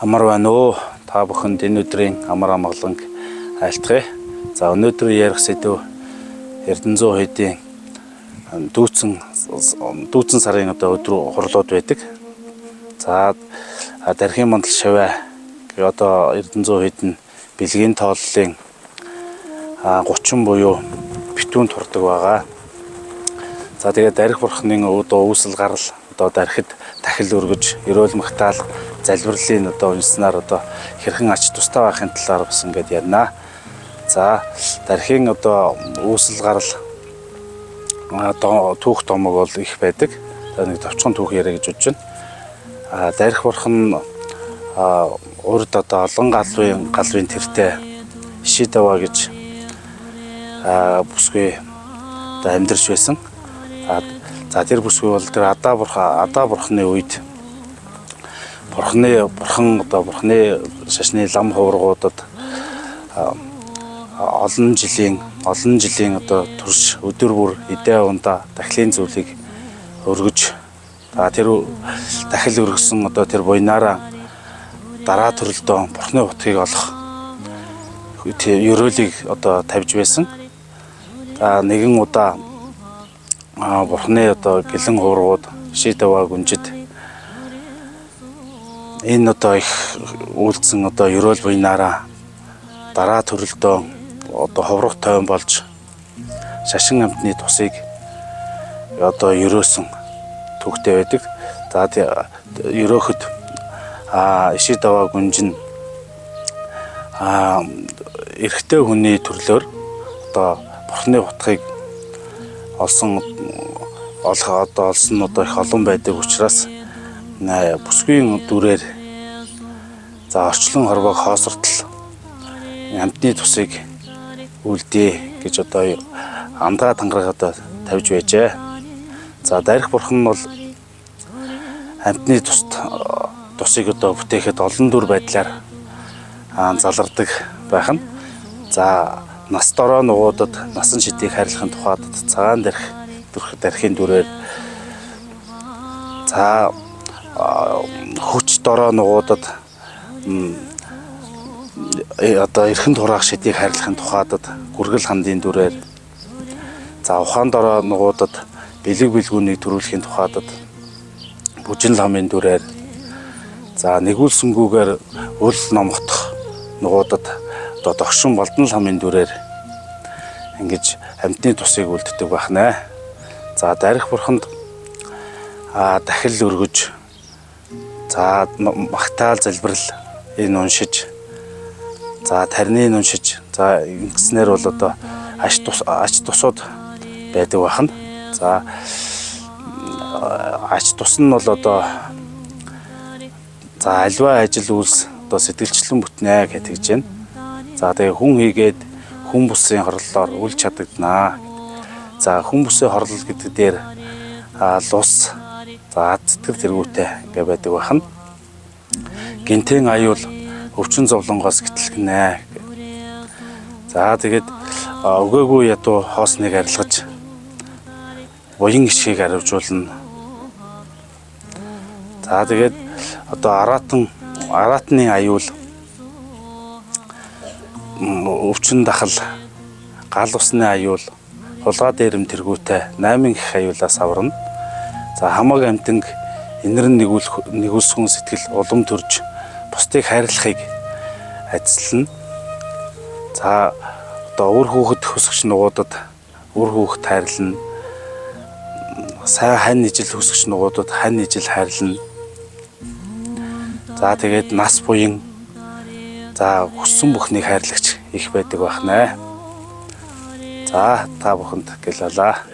Амар байна уу? Та бүхэнд энэ өдрийн амар амгаланг айлтгая. За өнөөдөр ярих сэдв Эрдэнэзүү хэдийн дүүцэн сарын өдөр хурлууд байдаг. За дархийн мандал шаваа Эрдэнэзүү хэдийн бэлгийн тооллын 30 буюу битүүн турдаг байгаа. За тэгээд дарих бурхны үүсэл гарал дарихад дахил өргөж эрүүл магтаал залбирлын унснаар хэрхэн ач тустай байхын талаар бас ингэж ярина. За дархийн үүсэл гарал түүх томог бол их байдаг. За нэг товчхон түүх яриа гэж бодож байна. Дарих бурхан урд олон галвын тэртээ Ишидава гэж бүсгүй амьдарч байсан. За тэр бүсгүй бол тэр Адаа бурхны үед бурхны шашны лам хуврагуудад олон жилийн турш өдөр бүр эдээ ундаа дахлын зүйлийг өргөж тэр дахил өргөсөн тэр буйнаараа дараа төрөлдөө бурхны утгыг олох ерөөлийг тавьж байсан. Нэгэн удаа бурхны гэлэн хуврагууд Ишидава гүнжид энэ их үйлдсэн ерөөл буйнаараа дараа төрөлдөө ховрох тойн болж шашин амтны тусыг ерөөсөн түүхтэй байдаг. За ерөөхөд Ишидава гүнжин эрэгтэй хүний төрлөөр бурхны утгыг олсон их олон байдаг учраас бүсгүйн дүрээр орчлон хорвоог хоосортол амтны тусыг үлдээ гэж амдгаа тангараагаад тавьж байжээ. За дарих бурхан нь бол амтны тусыг бүтээхэд олон дүр байдлаар залардаг байх нь. За нас дорой нугуудад насан шидийг харилцахын тухайд цагаан дархийн дүрээр хүч дорой нугуудад эрхэн тураах шидийг харилцахын тухайд гүргэл хандын дүрээр ухаан дорой нугуудад бэлэг бэлгүүнийг төрүүлэхийн тухайд бүжин ламын дүрээр нэгүүлсэнгүүгээр үл номготох нугуудад догшин болдон ламын дүрээр ингэж амтны тусыг үлддэг байна. За дарих бурханд дахил өргөж магтаал залбирал энэ уншиж тарныг уншиж ингэснээр бол ач тусууд байдаг байна. За ач тус нь бол альва ажил үйлс сэтгэлчлэн бүтнэ гэж байна. За тэгээ хүн хийгээд хүн бүсийн хорлолоор үл чадагдана. За хүн бүсийн хорлол гэдэг дээр лус сэтгэл зэргүүтэй гэж байдаг байна. Гинтэн аюул өвчин зовлонгоос гэтлэгнэ. За тэгээд өгөөгүй ядуу хоосныг арилгаж буян ишгийг аривжуулна. За тэгээд аратны аюул өвчин дахал гал усны аюул хулгай дээрэм тэргүүтэй 8 их аюулаас аварна. За хамаг амтанг инэрн нэгүүлсгүн сэтгэл улам төрж бусдыг хайрлахыг ажиллана. За үр хүүхэд хүсгч нугуудад үр хүүхэд хайрлана. Сайн хань ижил хүсгч нугуудад хань ижил хайрлана. За тэгээд нас буян хүссэн бүхнийг хайрлагч их байдаг байна. За та бүхэнд гэлэлээ.